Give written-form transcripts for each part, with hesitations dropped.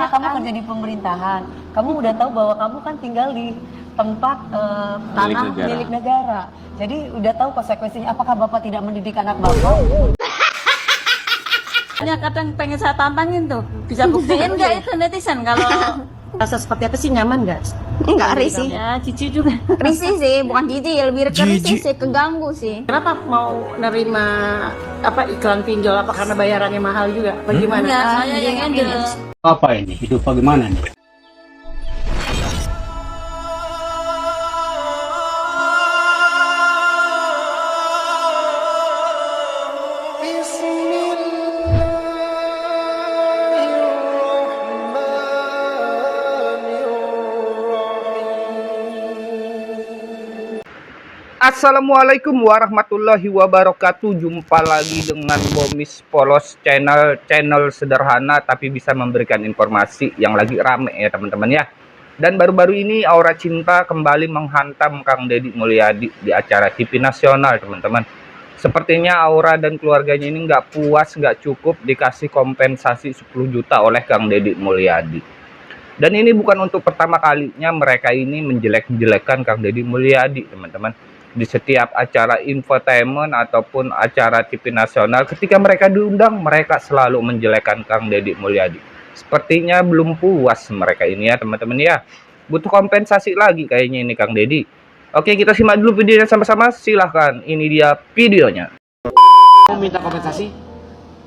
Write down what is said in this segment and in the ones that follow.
kamu kerja di pemerintahan, kamu udah tahu bahwa kamu kan tinggal di tempat tanah milik negara. Jadi udah tahu konsekuensinya. Apakah Bapak tidak mendidik anak Bapak? Hanya kadang pengen saya tantangin tuh, bisa buktiin nggak itu netizen kalau Rasa seperti apa sih, nyaman nggak? Enggak risih. ya jijik juga. Risih sih, bukan jijik, lebih ke risih sih, keganggu sih. Kenapa mau nerima iklan pinjol? Apa karena bayarannya mahal juga? Bagaimana? Ya, saya yang handle. Apa ini? Hidup bagaimana nih? Assalamualaikum warahmatullahi wabarakatuh. Jumpa lagi dengan Bomis Polos channel sederhana tapi bisa memberikan informasi yang lagi rame ya teman-teman ya. Dan baru-baru ini Aura Cinta kembali menghantam Kang Deddy Mulyadi di acara TV nasional teman-teman. Sepertinya Aura dan keluarganya ini nggak puas, nggak cukup dikasih kompensasi 10 juta oleh Kang Deddy Mulyadi. Dan ini bukan untuk pertama kalinya mereka ini menjelek-jelekan Kang Deddy Mulyadi teman-teman. Di setiap acara infotainment ataupun acara TV nasional, ketika mereka diundang, mereka selalu menjelekkan Kang Deddy Mulyadi. Sepertinya belum puas mereka ini ya teman-teman ya. Butuh kompensasi lagi kayaknya ini Kang Deddy. Oke, kita simak dulu videonya sama-sama. Silahkan, ini dia videonya. Meminta kompensasi?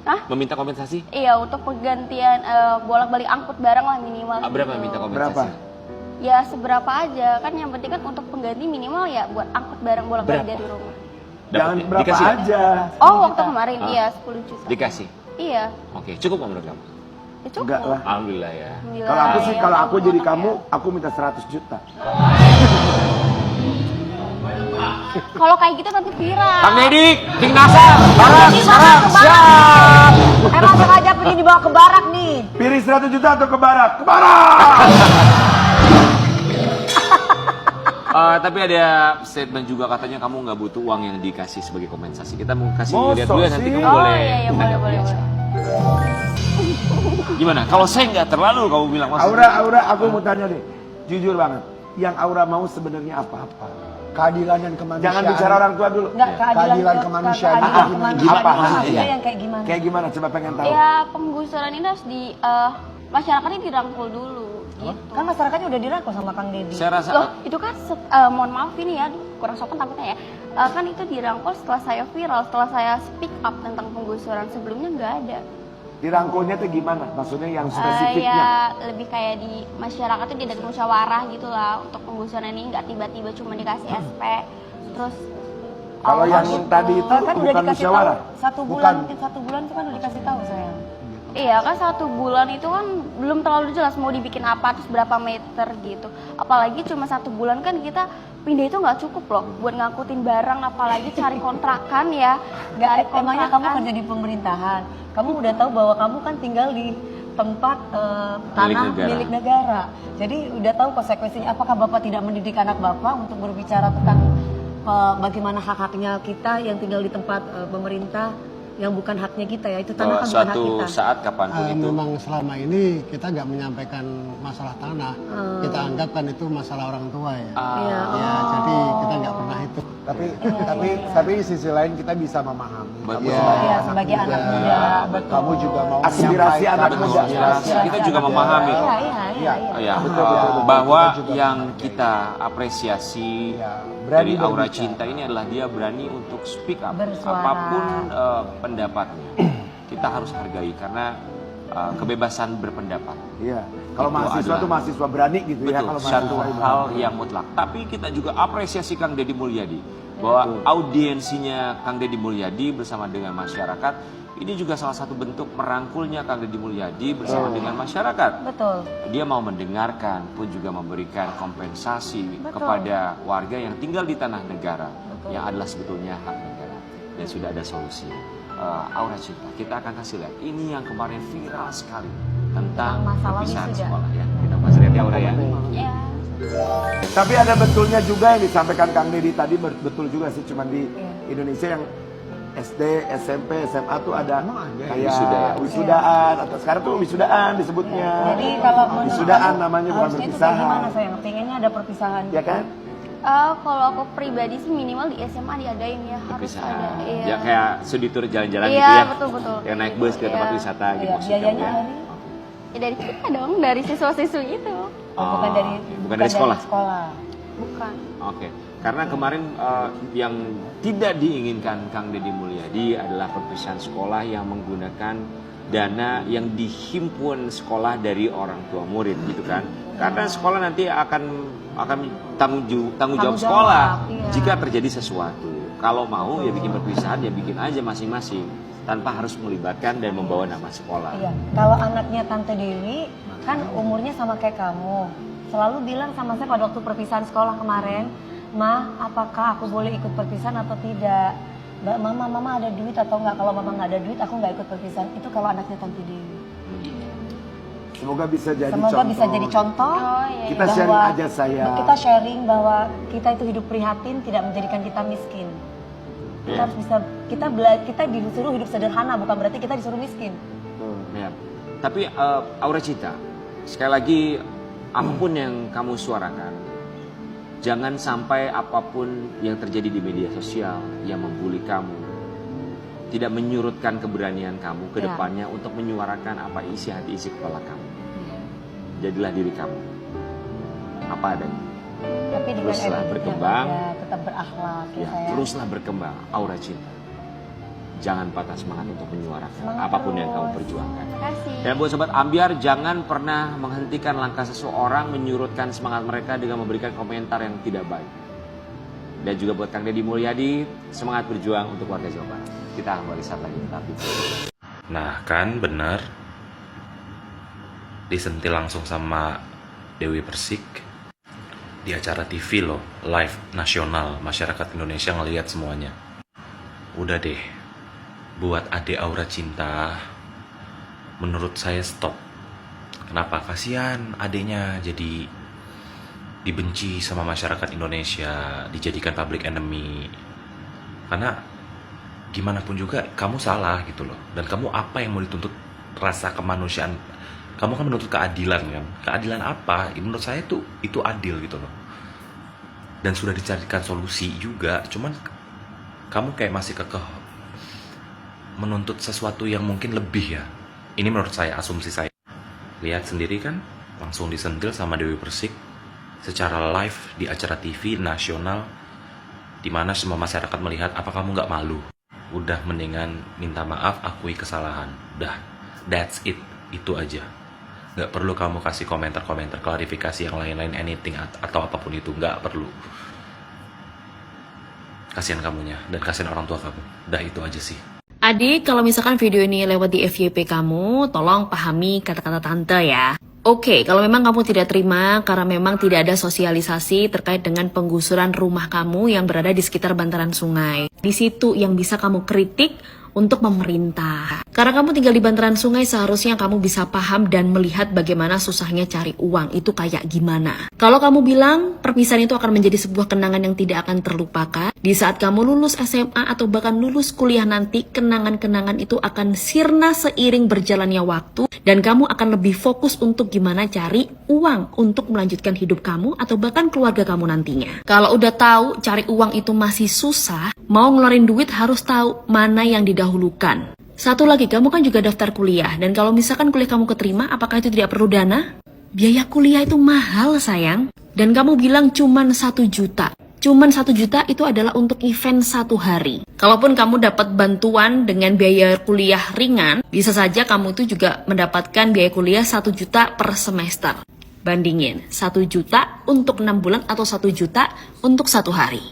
Hah? Meminta kompensasi? Iya, untuk penggantian bolak-balik angkut barang lah minimal. Berapa gitu. minta kompensasi? Ya seberapa aja, kan yang penting kan untuk pengganti minimal ya buat angkut barang bolak-balik dari rumah. Jangan berapa dikasih? aja. Oh, waktu kemarin iya 10 juta. Dikasih? Iya. Oke, cukup nggak menurut kamu? Ya cukup. Enggak lah. Alhamdulillah ya. Alhamdulillah. Kalau aku sih, Ya, kalau aku jadi ya. kamu, aku minta 100 juta. Kalau kayak gitu nanti viral. Kang Deddy, King Nasar, Barak, siap! Emang sengaja pergi dibawa ke barak nih. Pilih 100 juta atau ke barak? Ke barak! Tapi ada statement juga katanya kamu nggak butuh uang yang dikasih sebagai kompensasi. Kita mau kasih Mosok lihat dulu ya, nanti sih? kamu Oh boleh. iya, iya boleh, boleh, boleh. Gimana? Kalau saya nggak terlalu kamu bilang mas. Aura, aku mau tanya deh. Jujur banget. Yang Aura mau sebenarnya apa-apa? Keadilan dan kemanusiaan. Jangan bicara orang tua dulu. Nggak, keadilan kemanusiaan. keadilan Apa? kemanusiaan. Apa? Maksudnya yang kayak gimana? Kayak gimana? Coba pengen tahu. Ya penggusuran ini harus di masyarakatnya dirangkul dulu. Gitu. Kan masyarakatnya udah dirangkul sama Kang Deddy. Saya rasa Loh, itu kan mohon maaf ini ya, kurang sopan takutnya ya. Kan itu dirangkul setelah saya viral, setelah saya speak up tentang penggusuran, sebelumnya nggak ada. Dirangkulnya tuh gimana? Maksudnya yang Ya spesifiknya? lebih kayak di masyarakat tuh diadakan musyawarah gitu lah untuk penggusuran ini, nggak tiba-tiba cuma dikasih SP. Terus Kalau yang gitu. tadi itu Kan udah bukan dikasih musyawarah. tahu satu bulan, Bukan. mungkin 1 bulan itu kan udah dikasih tahu sayang. Iya kan 1 bulan itu kan belum terlalu jelas mau dibikin apa, terus berapa meter gitu. Apalagi cuma 1 bulan kan kita pindah itu nggak cukup loh buat ngangkutin barang, apalagi cari kontrakan ya. Cari Emangnya kamu kontrakan. kerja di pemerintahan, kamu udah tahu bahwa kamu kan tinggal di tempat tanah milik negara. Jadi udah tahu konsekuensinya. Apakah Bapak tidak mendidik anak Bapak untuk berbicara tentang bagaimana hak-haknya kita yang tinggal di tempat pemerintah yang bukan haknya kita ya, itu tanah kan bukan hak suatu kita. saat kapanpun itu Memang selama ini kita nggak menyampaikan masalah tanah, kita anggapkan itu masalah orang tua ya. Iya. Ya, jadi kita nggak pernah itu. Tapi di sisi lain kita bisa memahami. Betul. Iya, sebagai anak muda, betul. Kamu juga mau aspirasi anak muda. Kita juga memahami kok. Iya. Ya, Betul, betul. bahwa Kita juga yang kita apresiasi berani dari Aura berbicara. Cinta ini adalah dia berani untuk speak up Bersuara. apapun pendapatnya. Kita harus hargai karena kebebasan berpendapat. Iya. Kalau Itu mahasiswa adalah- tuh mahasiswa berani gitu ya. Betul, Kalau satu mahasiswa hal yang mutlak. Tapi kita juga apresiasi Kang Deddy Mulyadi bahwa audiensinya Kang Deddy Mulyadi bersama dengan masyarakat ini juga salah satu bentuk merangkulnya Kang Deddy Mulyadi bersama dengan masyarakat. Betul. Dia mau mendengarkan pun juga memberikan kompensasi Betul. kepada warga yang tinggal di tanah negara yang adalah sebetulnya hak negara dan sudah ada solusi. Aura Cinta, kita akan kasih lihat ini yang kemarin viral sekali tentang masalah perpisahan wisuda. sekolah ya. Kita kasih lihat ya Aura ya. Ya. Tapi ada betulnya juga yang disampaikan Kang Deddy tadi, betul juga sih, cuman di Indonesia yang SD, SMP, SMA tuh ada kayak Wisuda ya? wisudaan atau sekarang tuh wisudaan disebutnya. Jadi kalau menurut wisudaan kamu, namanya bukan harusnya itu kayak gimana perpisahan. sayang? Pengennya ada perpisahan. Ya kan? Kalau aku pribadi sih minimal di SMA diadain ya, harus Perpisahan. ada. Iya. Ya kayak studi tour jalan-jalan Iya, gitu ya. betul. Yang naik bus ke tempat Iya. wisata gitu Iya, maksudnya. biayanya ya. dari Ya dari kita dong, dari siswa-siswi itu. bukan dari dari sekolah? Bukan. Oke, karena kemarin yang tidak diinginkan Kang Deddy Mulyadi adalah perpisahan sekolah yang menggunakan dana yang dihimpun sekolah dari orang tua murid gitu kan. Karena sekolah nanti akan tanggung jawab sekolah iya. jika terjadi sesuatu. Kalau mau ya bikin perpisahan ya bikin aja masing-masing tanpa harus melibatkan dan membawa nama sekolah. Iya, kalau anaknya Tante Dewi kan umurnya sama kayak kamu. Selalu bilang sama saya pada waktu perpisahan sekolah kemarin, "Ma, apakah aku boleh ikut perpisahan atau tidak? Mama ada duit atau enggak? Kalau mama nggak ada duit, aku nggak ikut perpisahan." Itu kalau anaknya Tante Dewi. Semoga bisa jadi Semoga contoh. bisa jadi contoh. Oh iya. Kita sharing aja saya. Kita sharing bahwa kita itu hidup prihatin tidak menjadikan kita miskin. Kita harus bisa kita disuruh hidup sederhana, bukan berarti kita disuruh miskin. Ya. Tapi Aura Cinta, sekali lagi apapun yang kamu suarakan, jangan sampai apapun yang terjadi di media sosial yang membuli kamu, tidak menyurutkan keberanian kamu ke Ya. depannya untuk menyuarakan apa isi hati isi kepala kamu. Jadilah diri kamu, apa adanya. Tapi dengan Teruslah attitude yang berkembang. ada, tetap berakhlak ya, Ya, sayang. teruslah berkembang, Aura Cinta. Jangan patah semangat untuk menyuarakan Semangat apapun yang terus. kamu perjuangkan. Kasih. Dan buat sobat ambiar, jangan pernah menghentikan langkah seseorang, menyurutkan semangat mereka dengan memberikan komentar yang tidak baik. Dan juga buat Kang Deddy Mulyadi, semangat berjuang untuk warga Jawa Barat. Kita akan kembali saat lagi tetap di Nah kan bener, disentil langsung sama Dewi Persik di acara TV loh, live nasional, masyarakat Indonesia ngelihat semuanya. Udah deh, buat adik Aura Cinta, menurut saya stop. Kenapa? Kasihan adiknya jadi dibenci sama masyarakat Indonesia, dijadikan public enemy. Karena gimana pun juga kamu salah gitu loh. Dan kamu apa yang mau dituntut? Rasa kemanusiaan. Kamu kan menuntut keadilan kan. Keadilan apa? Menurut saya tuh itu adil gitu loh. Dan sudah dicarikan solusi juga. Cuman kamu kayak masih kekeh menuntut sesuatu yang mungkin lebih ya. Ini menurut saya, asumsi saya. Lihat sendiri kan, langsung disentil sama Dewi Persik secara live di acara TV nasional, dimana semua masyarakat melihat. Apa kamu nggak malu? Udah mendingan minta maaf, akui kesalahan. Udah, that's it, itu aja. Nggak perlu kamu kasih komentar-komentar, klarifikasi yang lain-lain, anything atau apapun itu, nggak perlu. Kasihan kamunya dan kasihan orang tua kamu. Udah itu aja sih. Adik, kalau misalkan video ini lewat di FYP kamu, tolong pahami kata-kata tante ya. Oke, kalau memang kamu tidak terima karena memang tidak ada sosialisasi terkait dengan penggusuran rumah kamu yang berada di sekitar bantaran sungai. Di situ yang bisa kamu kritik untuk pemerintah. Karena kamu tinggal di bantaran sungai, seharusnya kamu bisa paham dan melihat bagaimana susahnya cari uang itu kayak gimana. Kalau kamu bilang perpisahan itu akan menjadi sebuah kenangan yang tidak akan terlupakan, di saat kamu lulus SMA atau bahkan lulus kuliah nanti, kenangan-kenangan itu akan sirna seiring berjalannya waktu dan kamu akan lebih fokus untuk gimana cari uang untuk melanjutkan hidup kamu atau bahkan keluarga kamu nantinya. Kalau udah tahu cari uang itu masih susah, mau ngeluarin duit harus tahu mana yang didahulukan. Satu lagi, kamu kan juga daftar kuliah, dan kalau misalkan kuliah kamu keterima, apakah itu tidak perlu dana? Biaya kuliah itu mahal sayang, dan kamu bilang cuman 1 juta. Cuman 1 juta itu adalah untuk event 1 hari. Kalaupun kamu dapat bantuan dengan biaya kuliah ringan, bisa saja kamu itu juga mendapatkan biaya kuliah 1 juta per semester. Bandingin, 1 juta untuk 6 bulan atau 1 juta untuk 1 hari.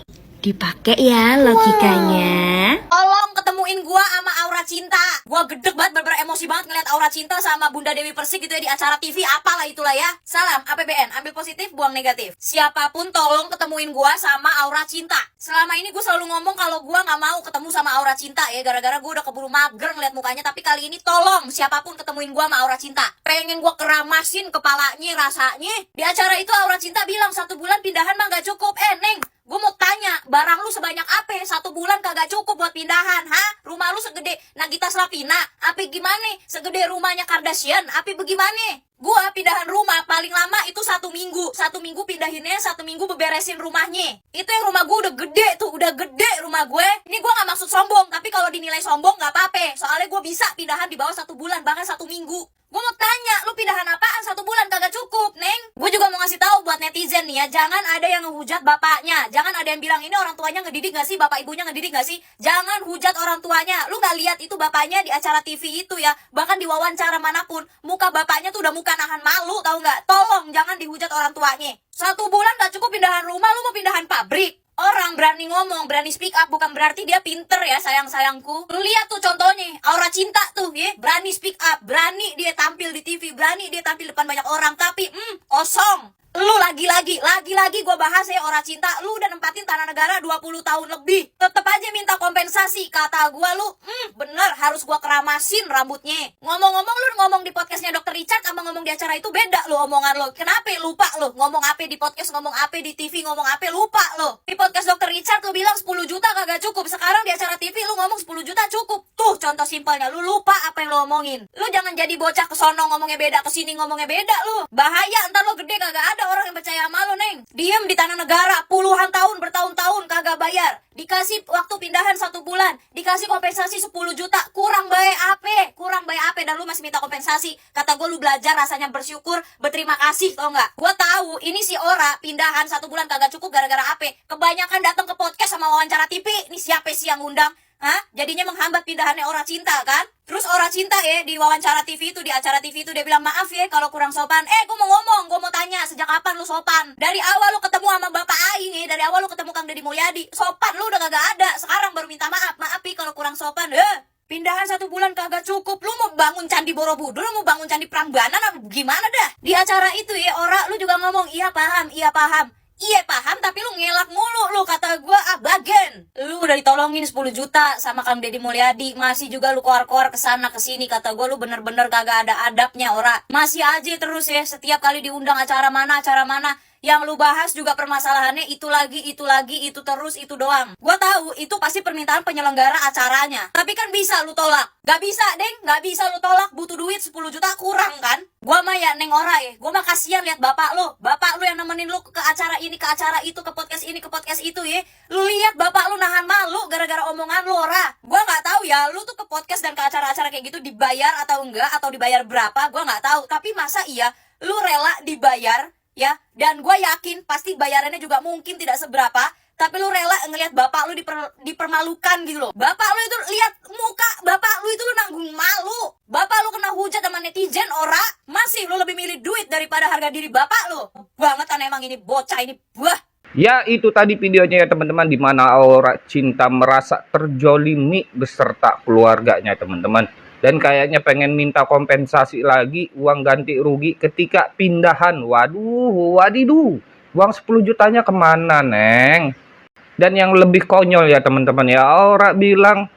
Dipakai ya logikanya. Tolong ketemuin gua sama Aura Cinta. Gua gedeg banget, bener-bener emosi banget ngeliat Aura Cinta sama Bunda Dewi Persik gitu ya di acara TV, apalah itulah ya. Salam APBN, ambil positif, buang negatif. Siapapun tolong ketemuin gua sama Aura Cinta. Selama ini gua selalu ngomong kalau gua gak mau ketemu sama Aura Cinta ya, gara-gara gua udah keburu mager ngeliat mukanya. Tapi kali ini tolong siapapun ketemuin gua sama Aura Cinta. Pengen gua keramasin kepalanya rasanya. Di acara itu Aura Cinta bilang 1 bulan pindahan mah gak cukup. Neng, Gue mau tanya, barang lu sebanyak apa? 1 bulan kagak cukup buat pindahan, ha? Rumah lu segede Nagita Slavina, apa gimana? Segede rumahnya Kardashian, apa bagaimana? Gua pindahan rumah paling lama itu 1 minggu. 1 minggu pindahinnya, 1 minggu beberesin rumahnya. Itu yang rumah gue udah gede tuh, udah gede rumah gue. Ini gue gak maksud sombong, tapi kalau dinilai sombong gak apa-apa. Soalnya gue bisa pindahan di bawah 1 bulan, bahkan 1 minggu. Gue mau tanya, lu pindahan apaan 1 bulan kagak cukup, Neng? Gue juga mau ngasih tahu buat netizen nih ya, jangan ada yang ngehujat bapaknya. Jangan ada yang bilang ini orang tuanya ngedidik gak sih, bapak ibunya ngedidik gak sih? Jangan hujat orang tuanya. Lu gak lihat itu bapaknya di acara TV itu ya, bahkan di wawancara manapun, muka bapaknya tuh udah muka nahan malu, tahu nggak? Tolong jangan dihujat orang tuanya. 1 bulan gak cukup pindahan rumah, lu mau pindahan pabrik. Orang berani ngomong, berani speak up bukan berarti dia pinter ya sayang-sayangku. Lu lihat tuh contohnya, Aura Cinta tuh ya, berani speak up, berani dia tampil di TV, berani dia tampil depan banyak orang, tapi kosong. Lu lagi-lagi gue bahas ya Aura Cinta, lu udah nempatin tanah negara 20 tahun lebih. Tetep aja minta kompensasi, kata gue lu, bener harus gue keramasin rambutnya. Ngomong-ngomong lu ngomong di podcastnya Dr. Richard sama ngomong di acara itu beda lu omongan lu. Kenapa lupa lu? Ngomong apa di podcast, ngomong apa di TV, ngomong apa lupa lu. Di podcast Dr. Richard lu bilang 10 juta kagak cukup. Sekarang di acara TV lu ngomong 10 juta cukup. Tuh contoh simpelnya, lu lupa apa yang lu omongin. Lu jangan jadi bocah kesono ngomongnya beda, kesini ngomongnya beda lu. Bahaya ntar lu gede kagak ada orang yang percaya sama lu, Neng. Diem di tanah negara puluhan tahun, bertahun-tahun kagak bayar. Dikasih waktu pindahan 1 bulan, dikasih kompensasi 10 juta, kurang baik apa, dan lu masih minta kompensasi. Kata gue lu belajar rasanya bersyukur, berterima kasih, tau nggak? Gue tahu ini si Ora pindahan 1 bulan kagak cukup gara-gara apa? Kebanyakan datang ke podcast sama wawancara TV. Ini siapa sih yang ngundang? Hah? Jadinya menghambat pindahannya Aura Cinta kan? Terus Aura Cinta ya di wawancara TV itu, di acara TV itu dia bilang maaf ya kalau kurang sopan. Gue mau ngomong, gue mau tanya sejak kapan lu sopan? Dari awal lu ketemu sama Bapak Aing nih, dari awal lu ketemu Kang Deddy Mulyadi, sopan lu udah kagak ada. Sekarang baru minta maaf ya kalau kurang sopan. Pindahan 1 bulan kagak cukup. Lu mau bangun Candi Borobudur, lu mau bangun Candi Prambanan apa gimana dah? Di acara itu ya Ora lu juga ngomong iya paham. Iya paham, tapi lu ngelak mulu lu, kata gua bagen. Lu udah ditolongin 10 juta sama Kang Deddy Mulyadi, masih juga lu koar-koar kesana kesini, kata gua lu bener-bener kagak ada adabnya Ora. Masih aja terus ya, setiap kali diundang acara mana, yang lu bahas juga permasalahannya itu lagi, itu terus, itu doang. Gua tahu itu pasti permintaan penyelenggara acaranya. Tapi kan bisa lu tolak. Gak bisa, Deng. Gak bisa lu tolak. Butuh duit 10 juta kurang kan? Gua mah ya Neng Ora ya. Gua mah kasihan lihat bapak lu. Bapak lu yang nemenin lu ke acara ini, ke acara itu, ke podcast ini, ke podcast itu ya. Lu lihat bapak lu nahan malu gara-gara omongan lu Ora. Gua gak tahu ya, lu tuh ke podcast dan ke acara-acara kayak gitu dibayar atau enggak, atau dibayar berapa, gua gak tahu. Tapi masa iya lu rela dibayar? Ya, dan gue yakin pasti bayarannya juga mungkin tidak seberapa, tapi lu rela ngelihat bapak lu dipermalukan gitu loh. Bapak lu itu, lihat muka bapak lu itu, lu nanggung malu. Bapak lu kena hujat sama netizen Ora, masih lu lebih milih duit daripada harga diri bapak lu. Banget kan emang ini bocah ini, wah. Ya itu tadi videonya ya teman-teman, di mana Aura Cinta merasa terjolimi beserta keluarganya teman-teman. Dan kayaknya pengen minta kompensasi lagi, uang ganti rugi ketika pindahan. Wadidu, uang 10 jutanya kemana, Neng? Dan yang lebih konyol ya teman-teman ya, Aura bilang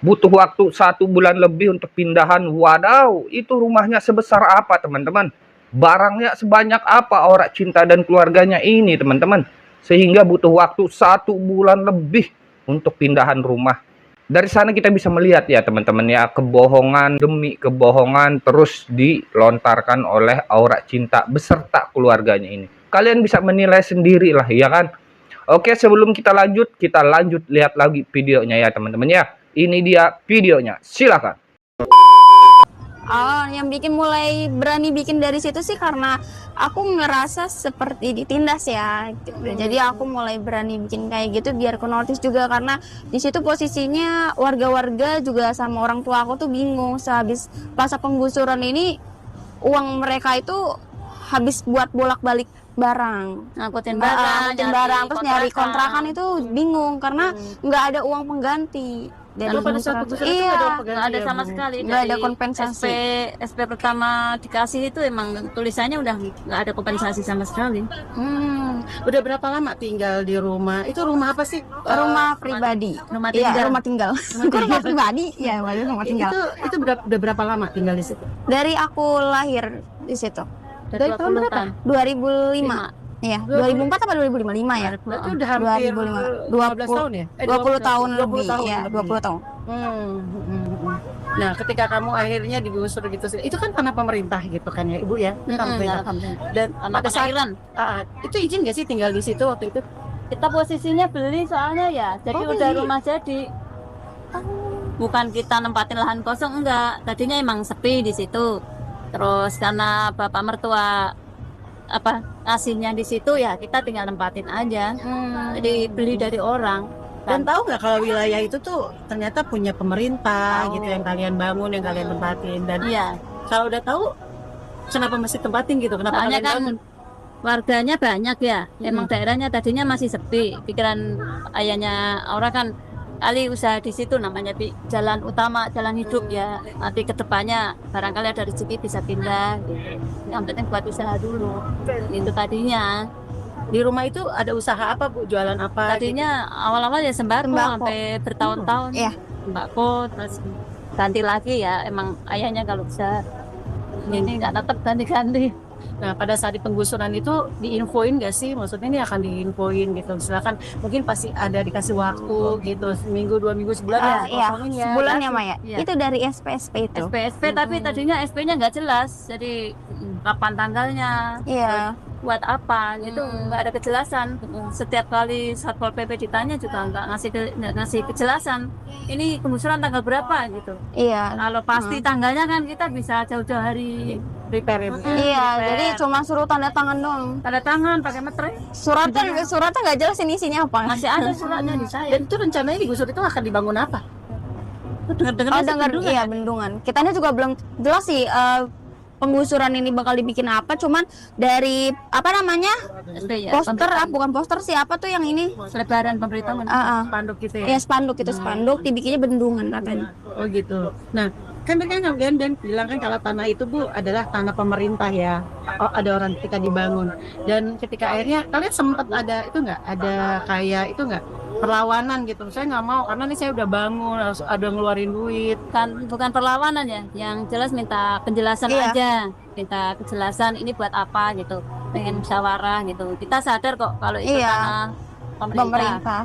butuh waktu 1 bulan lebih untuk pindahan. Wadaw, itu rumahnya sebesar apa teman-teman? Barangnya sebanyak apa Aura Cinta dan keluarganya ini teman-teman? Sehingga butuh waktu 1 bulan lebih untuk pindahan rumah. Dari sana kita bisa melihat ya teman-teman ya, kebohongan demi kebohongan terus dilontarkan oleh Aura Cinta beserta keluarganya ini. Kalian bisa menilai sendiri lah ya kan. Oke, sebelum kita lanjut lihat lagi videonya ya teman-teman ya. Ini dia videonya, silakan. Yang bikin mulai berani bikin dari situ sih karena aku ngerasa seperti ditindas ya. Jadi aku mulai berani bikin kayak gitu biar ke notice juga, karena di situ posisinya warga-warga juga sama orang tua aku tuh bingung. Sehabis masa penggusuran ini uang mereka itu habis buat bolak-balik barang, ngangkutin barang, terus nyari kontrakan itu bingung karena nggak ada uang pengganti. Lalu pada saat penggusuran itu nggak ada sama sekali, nggak ada kompensasi. SP pertama dikasih itu emang tulisannya udah nggak ada kompensasi sama sekali. Udah berapa lama tinggal di rumah? Itu rumah apa sih? Rumah pribadi. Rumah tinggal. Iya, rumah tinggal. Rumah pribadi, ya, rumah tinggal. Itu udah berapa lama tinggal di situ? Dari aku lahir di situ. Dari tahun berapa? 2005. Iya, 2004 apa 2005 ya? Berarti udah hampir 15 tahun ya? 20 tahun 20 lebih, tahun ya, lebih. 20 tahun. Nah, ketika kamu akhirnya digusur gitu, itu kan karena pemerintah gitu kan ya, Ibu ya? Pemerintah. Dan pada saat itu izin nggak sih tinggal di situ waktu itu? Kita posisinya beli soalnya ya, jadi udah rumah jadi. Bukan kita nempatin lahan kosong, enggak. Tadinya emang sepi di situ. Terus karena bapak mertua ngasihnya di situ ya, kita tinggal nempatin aja. Jadi beli dari orang. Dan tahu nggak kalau wilayah itu tuh ternyata punya pemerintah gitu yang kalian bangun, yang kalian tempatin. Dan kalau udah tahu, kenapa mesti tempatin gitu? Kenapa Soalnya kalian kan bangun? warganya banyak ya. Emang daerahnya tadinya masih sepi. Pikiran ayahnya Aura kan kali usaha di situ, namanya jalan utama, jalan hidup ya. Nanti kedepannya barangkali ada rezeki bisa pindah. Gitu. Yang penting buat usaha dulu. Itu tadinya. Di rumah itu ada usaha apa, Bu? Jualan apa? Tadinya awal-awal ya sembako sampai bertahun-tahun. Iya. Sembako, terus ganti lagi ya. Emang ayahnya kalau bisa ini nggak tetap ganti-ganti. Nah, pada saat di penggusuran itu diinfoin nggak sih? Maksudnya ini akan diinfoin gitu. Silakan, mungkin pasti ada dikasih waktu gitu, seminggu, 2 minggu, sebulan. Sebulan ya Maya. Itu dari SPSP itu. SPSP tapi tadinya SP-nya nggak jelas. Jadi kapan tanggalnya? Iya. Buat apa gitu, nggak ada kejelasan. Setiap kali Satpol PP ditanya juga nggak ngasih kejelasan. Ini penggusuran tanggal berapa gitu. Iya. Kalau pasti tanggalnya kan kita bisa jauh-jauh hari prepare. Iya, jadi cuma suruh tanda tangan doang. Tanda tangan pakai metre. Suratnya nggak jelas ini isinya apa. Masih ada suratnya di saya. Dan itu rencananya digusur itu akan dibangun apa? Dengar iya, bendungan. Kitanya juga belum jelas sih penggusuran ini bakal dibikin apa, cuman dari poster, bukan poster sih, apa tuh yang ini selebaran pemberitahuan, spanduk gitu ya? Iya, spanduk itu, spanduk dibikinnya bendungan katanya. Oh gitu. Nah, kan kalian dan bilang kan kalau tanah itu, Bu, adalah tanah pemerintah ya. Oh, ada orang ketika dibangun. Dan ketika akhirnya kalian sempat ada itu nggak? Ada kayak itu nggak? Perlawanan gitu. Saya nggak mau karena ini saya udah bangun, harus ada ngeluarin duit. Kan bukan perlawanan ya, yang jelas minta penjelasan aja. Minta kejelasan ini buat apa gitu. Pengen musyawarah gitu. Kita sadar kok kalau itu tanah pemerintah.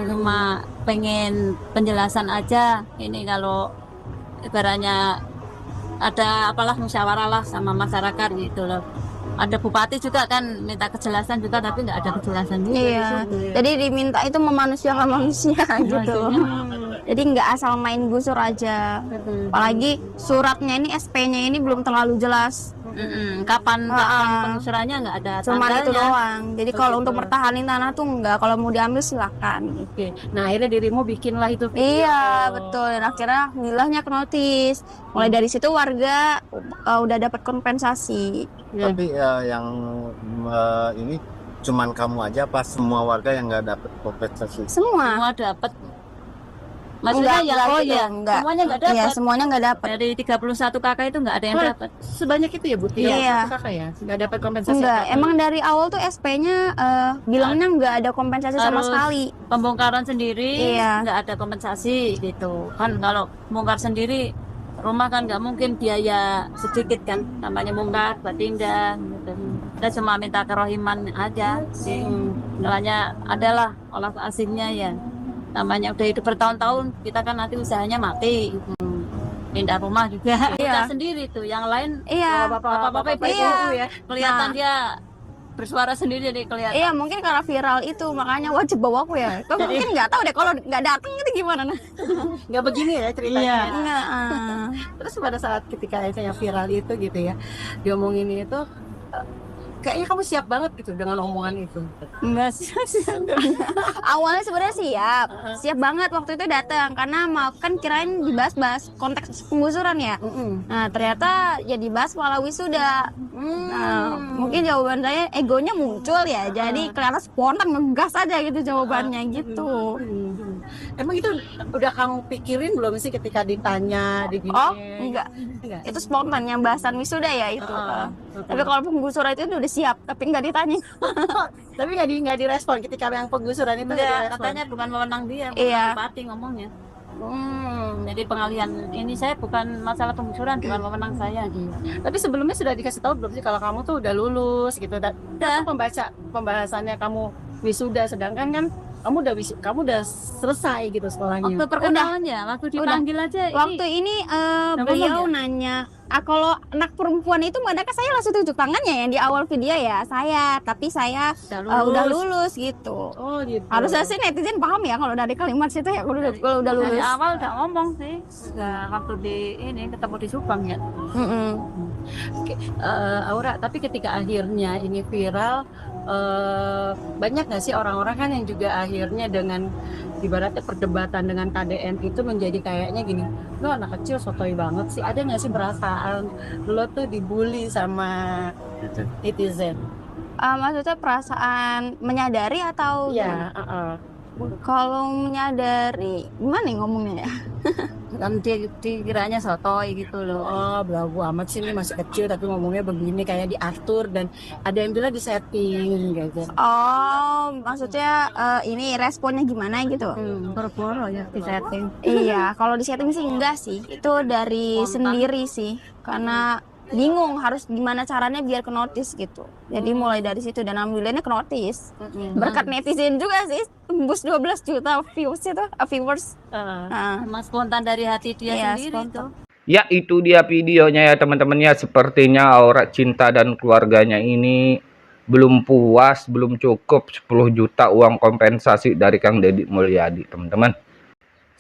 Cuma pengen penjelasan aja. Ini kalau ibaratnya ada apalah musyawarah lah sama masyarakat gitu loh. Ada bupati juga kan minta kejelasan juga, tapi nggak ada kejelasan juga. Iya. Jadi diminta itu memanusiakan manusia gitu. Jadi nggak asal main gusur aja. Apalagi suratnya ini, SP-nya ini belum terlalu jelas. Kapan penggusurannya nggak ada cuma tanggalnya. itu doang. Jadi kalau untuk pertahanin tanah tuh nggak, kalau mau diambil silakan. Oke. Nah, akhirnya dirimu bikinlah itu video. Iya, betul. Dan akhirnya nilainya ke notis. Mulai dari situ warga udah dapat kompensasi. Tapi yang ini cuman kamu aja apa semua warga yang nggak dapat kompensasi? Semua dapat. Maksudnya semuanya nggak dapat. Iya, semuanya nggak dapat. Dari 31 kakak itu nggak ada yang dapat. Sebanyak itu ya, Bu? Iya. Kakak ya, nggak dapat kompensasi. Enggak, emang dari awal tuh SP-nya bilangnya nggak ada kompensasi sama Harus sekali. Pembongkaran sendiri, nggak ada kompensasi gitu. Kan kalau bongkar sendiri rumah kan nggak mungkin biaya sedikit kan, namanya bongkar buat pindah gitu. Kita cuma minta kerohiman aja sih. Namanya adalah olah asingnya ya, namanya udah hidup bertahun-tahun, kita kan nanti usahanya mati. Pindah rumah juga kita sendiri tuh, yang lain bapak-bapak ibu ya kelihatan dia bersuara sendiri jadi kelihatan. Iya, mungkin karena viral itu makanya wajib bawa aku ya. Kok mungkin nggak tahu deh kalau nggak datang itu gimana nah. Nggak begini ya ceritanya. Iya. Terus pada saat ketika saya viral itu gitu ya, diomongin itu kayaknya kamu siap banget gitu dengan omongan itu. Enggak sih. Awalnya sebenarnya siap banget waktu itu datang karena mau kan kirain dibahas-bahas konteks penggusuran ya. Nah ternyata ya dibahas malah wisuda. Nah, mungkin jawaban saya egonya muncul ya, jadi kelihatan spontan ngegas aja gitu jawabannya gitu. Emang itu udah kamu pikirin belum sih ketika ditanya digini? Oh enggak. Itu spontan yang bahasan wisuda ya itu. Tapi kalau penggusuran itu udah siap, tapi nggak ditanya. Tapi nggak direspon ketika yang penggusuran itu. Katanya bukan wewenang dia, iya. bupati ngomongnya. Jadi pengalihan ini saya bukan masalah penggusuran, bukan wewenang saya gitu. Tapi sebelumnya sudah dikasih tahu belum sih kalau kamu tuh udah lulus gitu? Dan pembahasannya kamu wisuda, sedangkan kan kamu udah selesai gitu sekolahnya. Waktu perkenalannya, waktu dipanggil aja. Waktu ini beliau nanya, kalau anak perempuan itu mereka saya langsung tunjuk tangannya yang di awal video ya saya, tapi saya udah lulus gitu. Oh gitu. Harusnya sih netizen paham ya kalau dari kalimat situ ya kalau udah lulus. Dari awal udah ngomong sih, waktu ketemu di Subang ya. Aura, tapi ketika akhirnya ini viral, banyak nggak sih orang-orang kan yang juga akhirnya dengan ibaratnya perdebatan dengan KDN itu menjadi kayaknya gini, lo anak kecil sotoy banget sih, ada nggak sih perasaan lo tuh dibully sama netizen? Maksudnya perasaan menyadari atau ya? Kalau menyadari gimana nih ngomongnya ya? Kan dikiranya sotoy gitu loh. Oh, belagu amat sih, ini masih kecil tapi ngomongnya begini, kayak diatur dan ada yang bilang disetting gitu. Oh, maksudnya ini responnya gimana gitu? Boro-boro ya disetting. Iya, kalau disetting sih enggak sih. Itu dari sendiri sih. Karena bingung harus gimana caranya biar ke notice gitu. Jadi mulai dari situ dan alhamdulillahnya ke notice. Berkat netizen juga sih, tembus 12 juta views itu, viewers. Emang spontan dari hati dia sendiri tuh. Ya, itu dia videonya ya teman-teman ya. Sepertinya Aura Cinta dan keluarganya ini belum puas, belum cukup 10 juta uang kompensasi dari Kang Deddy Mulyadi, teman-teman.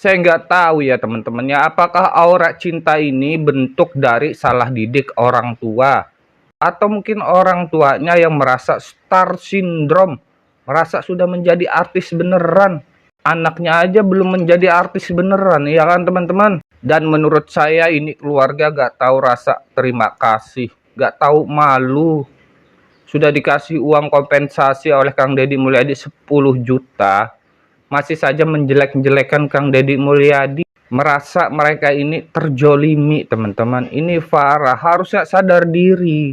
Saya nggak tahu ya teman-temannya, apakah Aura Cinta ini bentuk dari salah didik orang tua, atau mungkin orang tuanya yang merasa star syndrome, merasa sudah menjadi artis beneran, anaknya aja belum menjadi artis beneran, ya kan teman-teman? Dan menurut saya ini keluarga gak tahu rasa terima kasih, gak tahu malu. Sudah dikasih uang kompensasi oleh Kang Deddy Mulyadi 10 juta, masih saja menjelek-jelekan Kang Deddy Mulyadi. Merasa mereka ini terjolimi, teman-teman. Ini Farah harusnya sadar diri.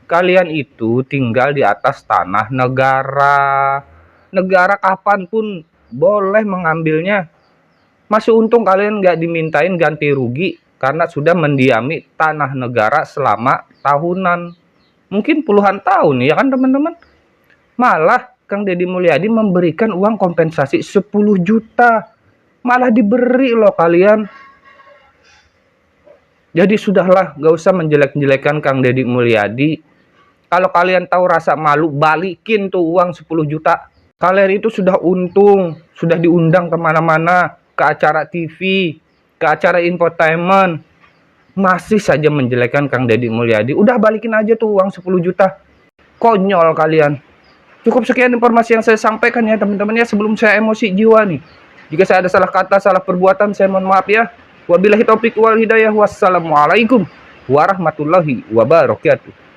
Kalian itu tinggal di atas tanah negara. Negara kapanpun boleh mengambilnya. Masih untung kalian nggak dimintain ganti rugi karena sudah mendiami tanah negara selama tahunan. Mungkin puluhan tahun ya kan teman-teman. Malah Kang Deddy Mulyadi memberikan uang kompensasi 10 juta. Malah diberi loh kalian. Jadi sudahlah, gak usah menjelek-jelekan Kang Deddy Mulyadi. Kalau kalian tahu rasa malu, balikin tuh uang 10 juta. Kalian itu sudah untung, sudah diundang kemana-mana, ke acara TV, ke acara infotainment. Masih saja menjelekkan Kang Deddy Mulyadi. Udah balikin aja tuh uang 10 juta. Konyol kalian. Cukup sekian informasi yang saya sampaikan ya teman-teman ya, sebelum saya emosi jiwa nih. Jika saya ada salah kata, salah perbuatan, saya mohon maaf ya. Wabillahi taufiq wal hidayah. Wassalamualaikum warahmatullahi wabarakatuh.